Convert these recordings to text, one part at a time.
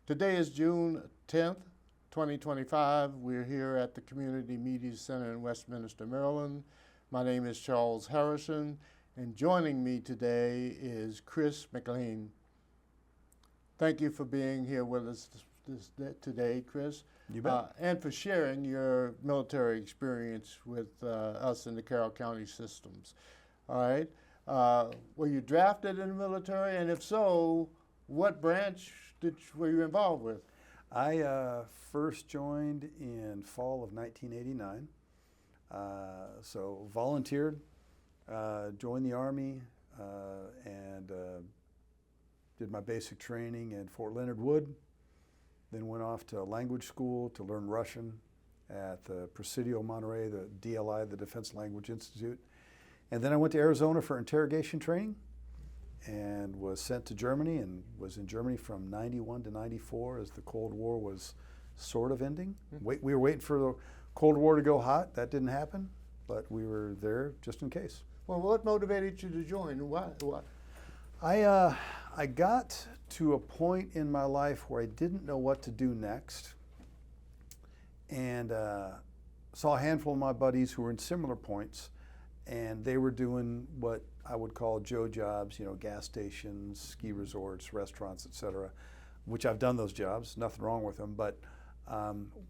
Today is June 10th, 2025. We're here at the Community Media Center in Westminster, Maryland. My name is Charles Harrison, and joining me today is Chris McLean. Thank you for being here with us today, Chris. You bet. And for sharing your military experience with us in the Carroll County systems. All right. Were you drafted in the military? And if so, what branch were you involved with? I first joined in fall of 1989. So volunteered, joined the Army, and did my basic training in Fort Leonard Wood. Then went off to language school to learn Russian at the Presidio Monterey, the DLI, the Defense Language Institute. And then I went to Arizona for interrogation training and was sent to Germany, and was in Germany from 91 to 94 as the Cold War was sort of ending. We were waiting for the Cold War to go hot. That didn't happen, but we were there just in case. Well, what motivated you to join? Why? I got to a point in my life where I didn't know what to do next, and saw a handful of my buddies who were in similar points, and they were doing what I would call Joe jobs, you know, gas stations, ski resorts, restaurants, etc., which I've done those jobs, nothing wrong with them. But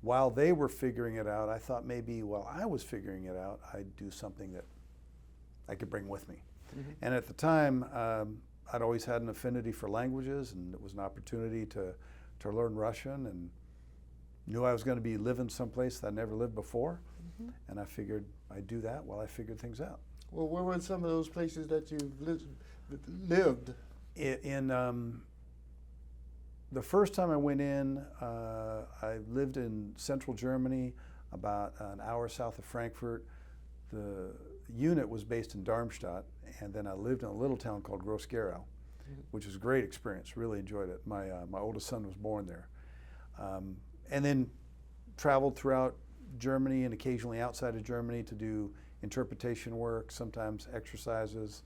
while they were figuring it out, I thought maybe while I was figuring it out, I'd do something that I could bring with me. And at the time, I'd always had an affinity for languages, and it was an opportunity to learn Russian, and knew I was going to be living someplace that I never lived before. And I figured I'd do that while I figured things out. Well, where were some of those places that you lived? In the first time I went in, I lived in central Germany, about an hour south of Frankfurt. The unit was based in Darmstadt, and then I lived in a little town called Gross-Gerau, which was a great experience. Really enjoyed it. My oldest son was born there. And then traveled throughout Germany and occasionally outside of Germany to do interpretation work, sometimes exercises.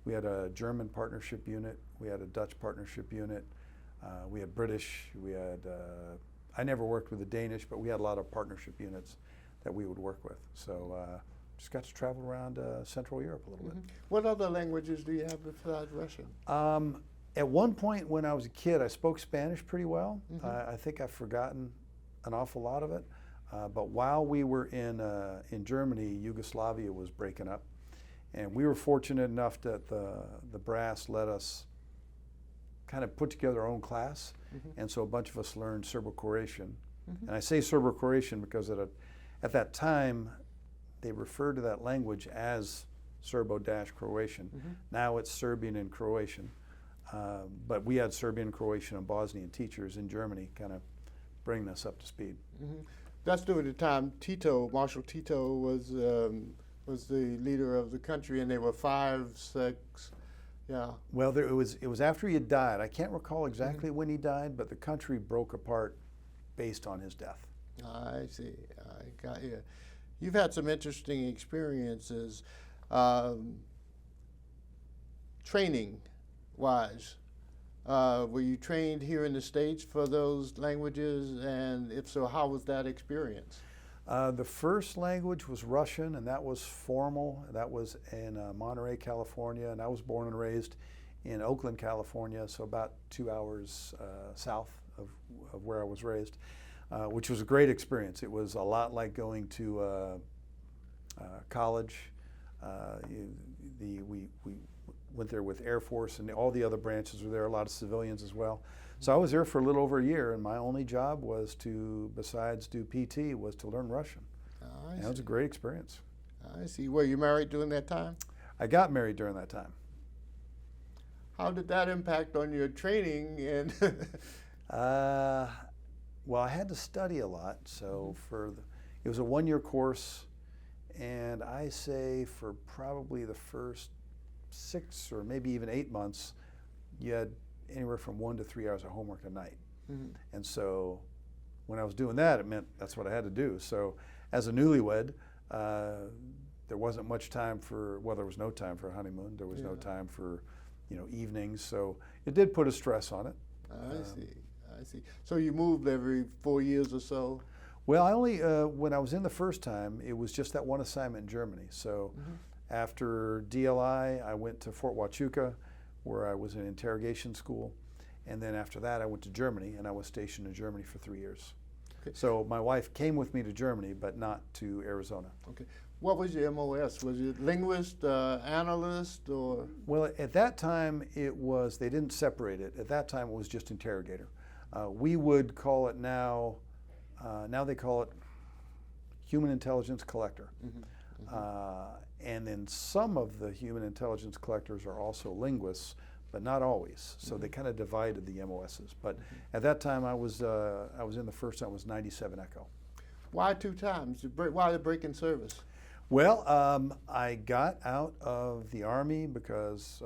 We had a German partnership unit. We had a Dutch partnership unit. We had British. We had, I never worked with the Danish, but we had a lot of partnership units that we would work with. So just got to travel around Central Europe a little bit. What other languages do you have besides Russian? At one point when I was a kid, I spoke Spanish pretty well. I think I've forgotten an awful lot of it. But while we were in Germany, Yugoslavia was breaking up, and we were fortunate enough that the brass let us kind of put together our own class, and so a bunch of us learned Serbo-Croatian. And I say Serbo-Croatian because at that time they referred to that language as Serbo-Croatian. Now it's Serbian and Croatian, but we had Serbian, Croatian, and Bosnian teachers in Germany, kind of bringing us up to speed. That's during the time Marshal Tito was the leader of the country, and there were 5, 6, yeah. Well, it was after he had died. I can't recall exactly when he died, but the country broke apart based on his death. I see. I got you. You've had some interesting experiences, training-wise. Were you trained here in the States for those languages, and if so, how was that experience? The first language was Russian, and that was formal. That was in Monterey, California, and I was born and raised in Oakland, California, so about 2 hours south of where I was raised, which was a great experience. It was a lot like going to college. We went there with Air Force, and all the other branches were there, a lot of civilians as well. So I was there for a little over a year, and my only job was to, besides do PT, was to learn Russian. And it was a great experience. I see. Were you married during that time? I got married during that time. How did that impact on your training? And well, I had to study a lot, so it was a 1-year course, and I say for probably the first 6 or maybe even 8 months, you had anywhere from 1 to 3 hours of homework a night. And so when I was doing that, it meant that's what I had to do. So as a newlywed, there wasn't much time for, well, there was no time for a honeymoon. There was no time for, evenings. So it did put a stress on it. I see. I see. So you moved every 4 years or so? Well, I only, when I was in the first time, it was just that one assignment in Germany. So after DLI, I went to Fort Huachuca, where I was in interrogation school. And then after that, I went to Germany, and I was stationed in Germany for 3 years. Okay. So my wife came with me to Germany, but not to Arizona. Okay. What was your MOS? Was it linguist, analyst, or? Well, at that time, it was, they didn't separate it. At that time, it was just interrogator. We would call it now they call it human intelligence collector. And then some of the human intelligence collectors are also linguists, but not always. So they kind of divided the MOSs. But at that time, I was in the first time, it was 97 Echo. Why 2 times? Why the break in service? Well, I got out of the Army because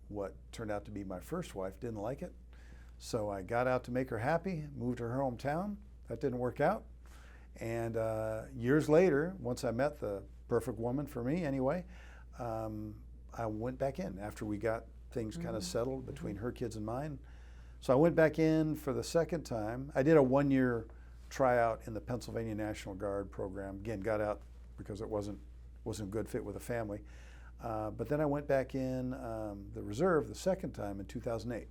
what turned out to be my first wife didn't like it. So I got out to make her happy, moved to her hometown. That didn't work out. And years later, once I met the perfect woman for me anyway, I went back in after we got things kind of settled between her kids and mine. So I went back in for the second time. I did a 1-year tryout in the Pennsylvania National Guard program. Again, got out because it wasn't a good fit with a family. But then I went back in the reserve the second time in 2008.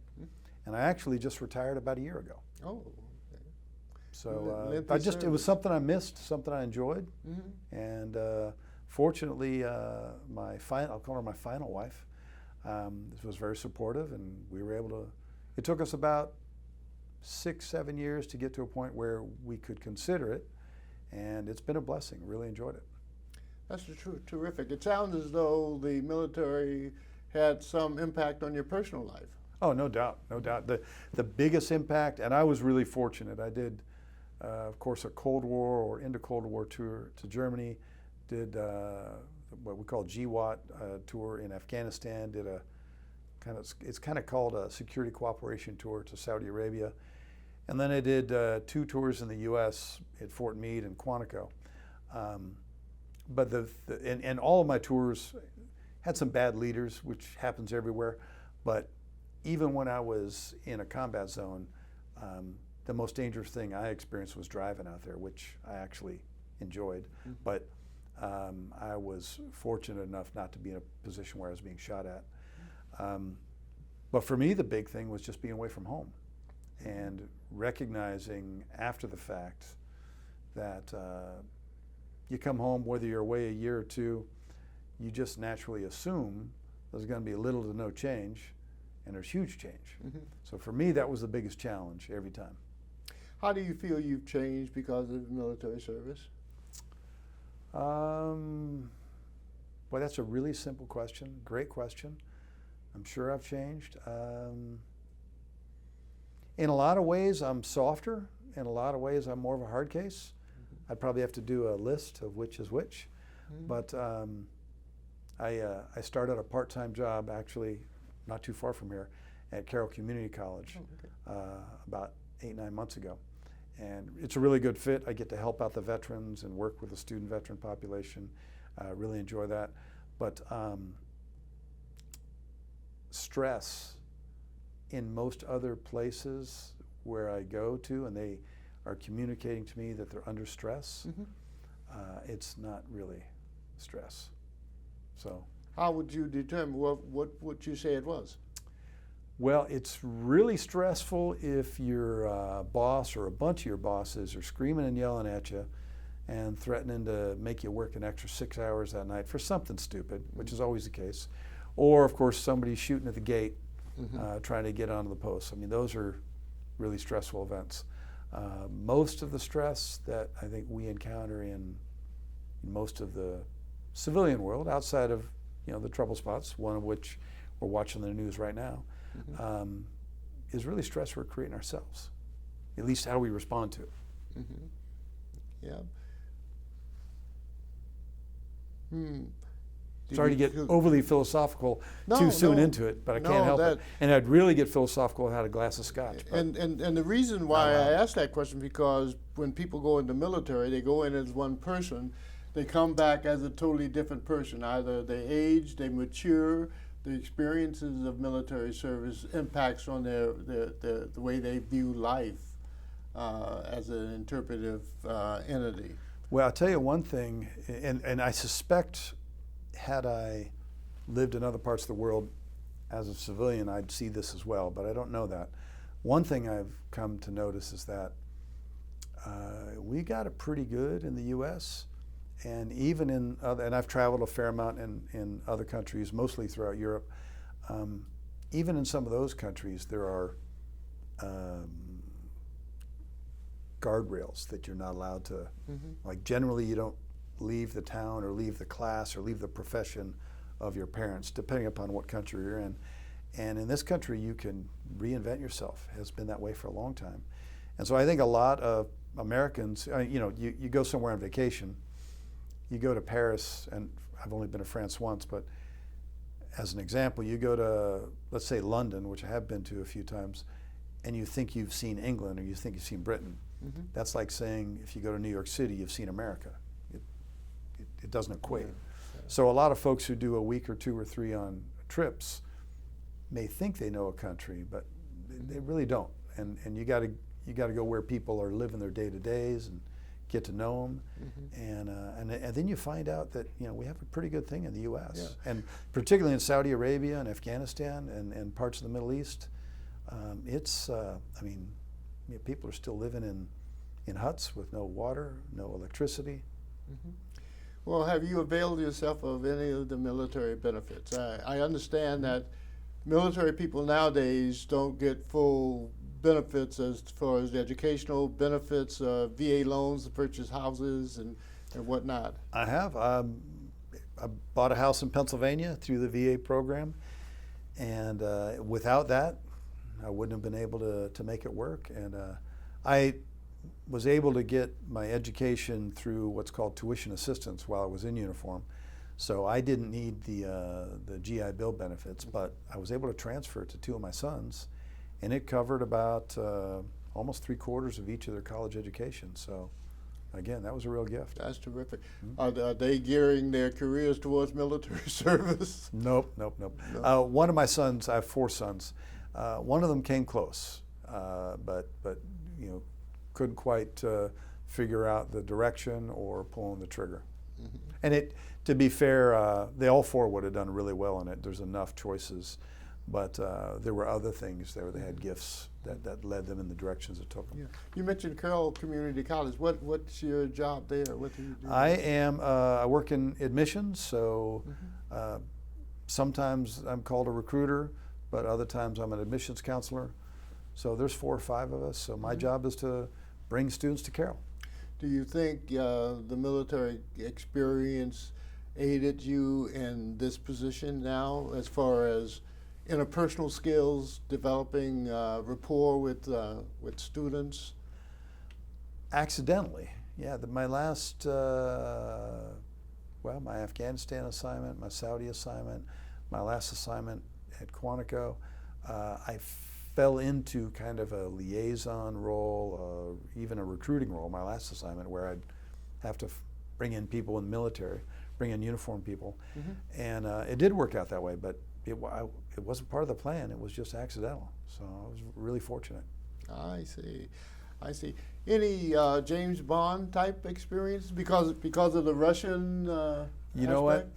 And I actually just retired about a year ago. Oh, okay. So it was something I missed, something I enjoyed. And fortunately, I'll call her my final wife, was very supportive, and we were able to, it took us about 6-7 years to get to a point where we could consider it. And it's been a blessing, really enjoyed it. That's terrific. It sounds as though the military had some impact on your personal life. Oh, no doubt, no doubt. The biggest impact, and I was really fortunate. I did, of course, a Cold War or into Cold War tour to Germany, did what we call GWAT tour in Afghanistan, did it's kind of called a security cooperation tour to Saudi Arabia. And then I did 2 tours in the U.S. at Fort Meade and Quantico. But and all of my tours had some bad leaders, which happens everywhere. But even when I was in a combat zone, the most dangerous thing I experienced was driving out there, which I actually enjoyed. But I was fortunate enough not to be in a position where I was being shot at. But for me, the big thing was just being away from home and recognizing after the fact that you come home, whether you're away a year or 2, you just naturally assume there's going to be little to no change, and there's huge change. So for me, that was the biggest challenge every time. How do you feel you've changed because of military service? Boy, that's a really simple question. Great question. I'm sure I've changed. In a lot of ways, I'm softer. In a lot of ways, I'm more of a hard case. I'd probably have to do a list of which is which. But I started a part-time job, actually, not too far from here, at Carroll Community College about 8-9 months ago. And it's a really good fit. I get to help out the veterans and work with the student veteran population. Really enjoy that. But stress in most other places where I go to and they are communicating to me that they're under stress, it's not really stress. So how would you determine what would you say it was? Well, it's really stressful if your boss or a bunch of your bosses are screaming and yelling at you and threatening to make you work an extra 6 hours that night for something stupid, which is always the case. Or, of course, somebody shooting at the gate trying to get onto the post. I mean, those are really stressful events. Most of the stress that I think we encounter in most of the civilian world, outside of the trouble spots, one of which we're watching the news right now, is really stress we're creating ourselves, at least how we respond to it. Yeah. Sorry to get overly philosophical too soon into it, but I can't help it. And I'd really get philosophical without a glass of scotch. And the reason why I asked that question, because when people go in the military, they go in as one person. They come back as a totally different person. Either they age, they mature, the experiences of military service impacts on the way they view life as an interpretive entity. Well, I'll tell you one thing, and I suspect had I lived in other parts of the world as a civilian, I'd see this as well, but I don't know that. One thing I've come to notice is that we got it pretty good in the U.S., and even in other, and I've traveled a fair amount in other countries, mostly throughout Europe. Even in some of those countries, there are guardrails that you're not allowed to, like generally you don't leave the town or leave the class or leave the profession of your parents, depending upon what country you're in. And in this country, you can reinvent yourself. It has been that way for a long time. And so I think a lot of Americans, you go somewhere on vacation, you go to Paris, and I've only been to France once, but as an example, you go to, let's say, London, which I have been to a few times, and you think you've seen England or you think you've seen Britain. That's like saying if you go to New York City, you've seen America. It doesn't equate. So a lot of folks who do a week or 2 or 3 on trips may think they know a country, but they really don't. And you got to go where people are living their day-to-days and get to know them. And then you find out that we have a pretty good thing in the U.S. And particularly in Saudi Arabia and Afghanistan and parts of the Middle East, people are still living in huts with no water, no electricity. Well, have you availed yourself of any of the military benefits? I understand that military people nowadays don't get full benefits as far as the educational benefits, VA loans to purchase houses and whatnot. I have. I bought a house in Pennsylvania through the VA program, and without that, I wouldn't have been able to make it work. And I was able to get my education through what's called tuition assistance while I was in uniform. So I didn't need the GI Bill benefits, but I was able to transfer it to 2 of my sons, and it covered about almost 3/4 of each of their college education. So again, that was a real gift. That's terrific. Are they gearing their careers towards military service? Nope. One of my sons, I have 4 sons. One of them came close, but couldn't quite figure out the direction or pulling the trigger. And to be fair, they all 4 would have done really well in it. There's enough choices, but there were other things there. They had gifts that led them in the directions it took them. Yeah. You mentioned Carroll Community College. What's your job there? What do you do? I work in admissions, so sometimes I'm called a recruiter, but other times I'm an admissions counselor. So there's 4 or 5 of us. So my job is to bring students to Carroll. Do you think the military experience aided you in this position now, as far as interpersonal skills, developing rapport with students? Accidentally, yeah. My last, my Afghanistan assignment, my Saudi assignment, my last assignment at Quantico, I fell into kind of a liaison role, even a recruiting role, my last assignment, where I'd have to bring in people in the military, bring in uniformed people. And it did work out that way, but it wasn't part of the plan. It was just accidental. So I was really fortunate. I see. Any James Bond type experience because of the Russian You know what?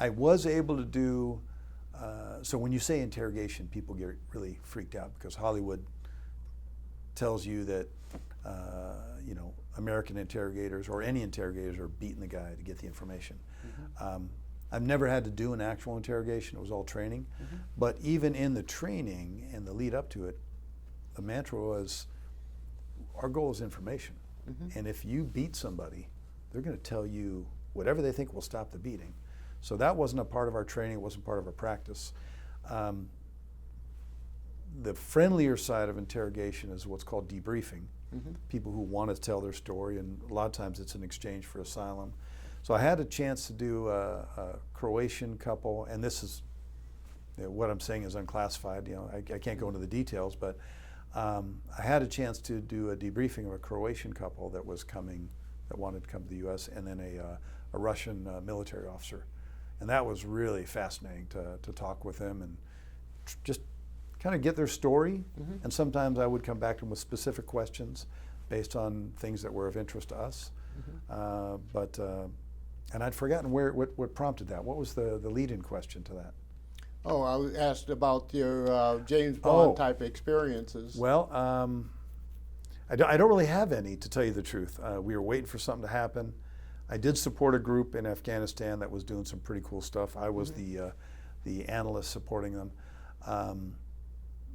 I was able to do, so when you say interrogation, people get really freaked out because Hollywood tells you that, American interrogators or any interrogators are beating the guy to get the information. I've never had to do an actual interrogation. It was all training. But even in the training and the lead up to it, the mantra was, our goal is information. And if you beat somebody, they're going to tell you whatever they think will stop the beating. So that wasn't a part of our training. It wasn't part of our practice. The friendlier side of interrogation is what's called debriefing. People who want to tell their story, and a lot of times it's in exchange for asylum. So I had a chance to do a Croatian couple, and this is, what I'm saying is unclassified. I can't go into the details, but I had a chance to do a debriefing of a Croatian couple that was coming, that wanted to come to the U.S., and then a Russian military officer. And that was really fascinating to talk with them and just kind of get their story. And sometimes I would come back to them with specific questions based on things that were of interest to us. And I'd forgotten what prompted that. What was the lead-in question to that? Oh, I was asked about your James Bond type experiences. Well, I don't really have any, to tell you the truth. We were waiting for something to happen. I did support a group in Afghanistan that was doing some pretty cool stuff. I was the analyst supporting them.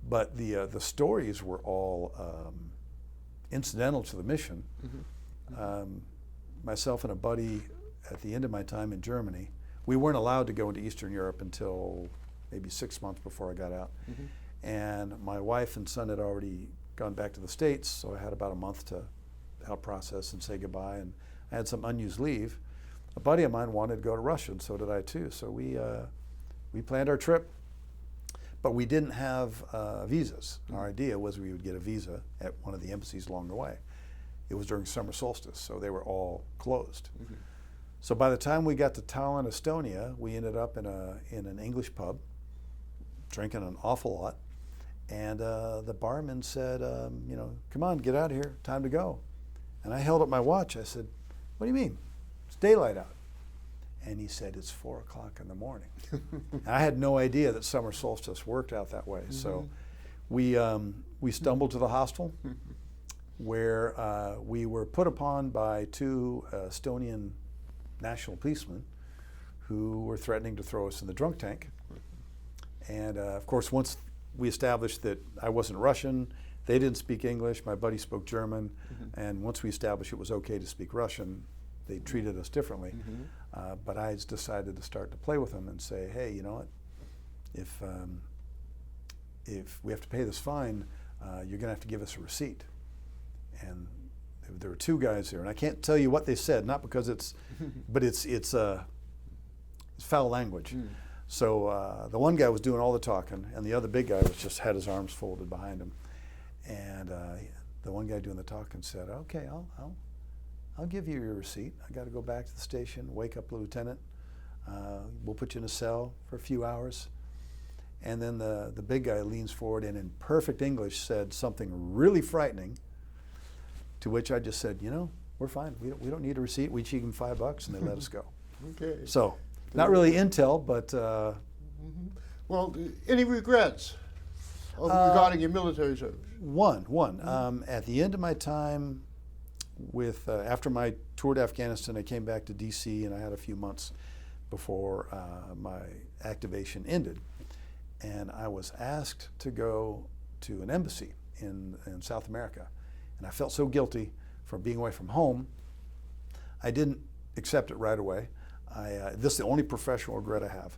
But the stories were all incidental to the mission. Myself and a buddy, at the end of my time in Germany, we weren't allowed to go into Eastern Europe until maybe 6 months before I got out. And my wife and son had already gone back to the States, so I had about a month to help process and say goodbye, and I had some unused leave. A buddy of mine wanted to go to Russia, and so did I too. So we planned our trip, but we didn't have visas. Our idea was we would get a visa at one of the embassies along the way. It was during summer solstice, so they were all closed. So by the time we got to Tallinn, Estonia, we ended up in an English pub, drinking an awful lot, and the barman said, you know, come on, get out of here, time to go. And I held up my watch. I said, what do you mean? It's daylight out. And he said, it's 4 o'clock in the morning. I had no idea that summer solstice worked out that way. So we stumbled to the hostel where we were put upon by 2 Estonian national policemen who were threatening to throw us in the drunk tank. And of course, once we established that I wasn't Russian, they didn't speak English, my buddy spoke German, and once we established it was okay to speak Russian, they treated us differently. But I decided to start to play with them and say, hey, you know what, if we have to pay this fine, you're gonna have to give us a receipt. And there were 2 guys there, and I can't tell you what they said, not because it's, but it's foul language. So the one guy was doing all the talking, and the other big guy was just had his arms folded behind him. And the one guy doing the talking said, "Okay, I'll give you your receipt. I got to go back to the station, wake up the lieutenant. We'll put you in a cell for a few hours." And then the big guy leans forward and in perfect English said something really frightening. To which I just said, you know, we're fine. We don't need a receipt. We cheat them $5 and they let us go. Okay. So, not really intel, but. Well, any regrets regarding your military service? One. At the end of my time after my tour to Afghanistan, I came back to DC and I had a few months before my activation ended. And I was asked to go to an embassy in South America. And I felt so guilty for being away from home. I didn't accept it right away. This is the only professional regret I have.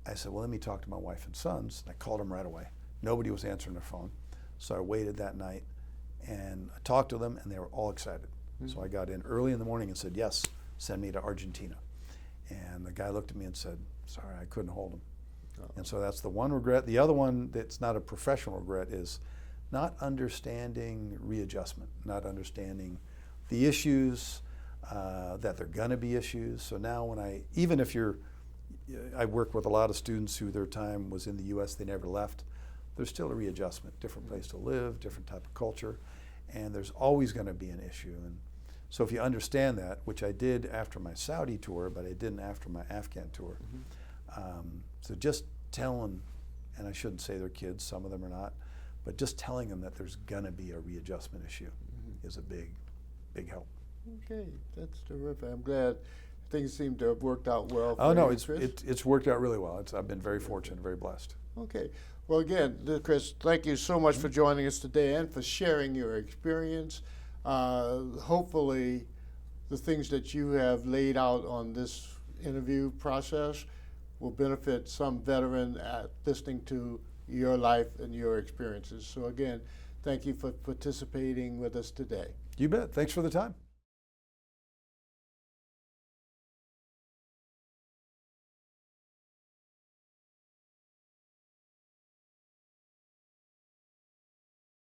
I said, well, let me talk to my wife and sons. I called them right away. Nobody was answering their phone. So I waited that night and I talked to them and they were all excited. So I got in early in the morning and said, yes, send me to Argentina. And the guy looked at me and said, sorry, I couldn't hold him. And so that's the one regret. The other one that's not a professional regret is not understanding readjustment, not understanding the issues, that they're gonna be issues. So now when I work with a lot of students who their time was in the US, they never left. There's still a readjustment, different place to live, different type of culture, and there's always gonna be an issue. And so if you understand that, which I did after my Saudi tour, but I didn't after my Afghan tour. So just telling, and I shouldn't say they're kids, some of them are not, but just telling them that there's gonna be a readjustment issue is a big, big help. Okay, that's terrific. I'm glad things seem to have worked out well for Oh no, you, it's worked out really well. I've been very fortunate, very blessed. Okay. Well, again, Chris, thank you so much for joining us today and for sharing your experience. Hopefully, the things that you have laid out on this interview process will benefit some veteran listening to your life and your experiences. So again, thank you for participating with us today. You bet. Thanks for the time.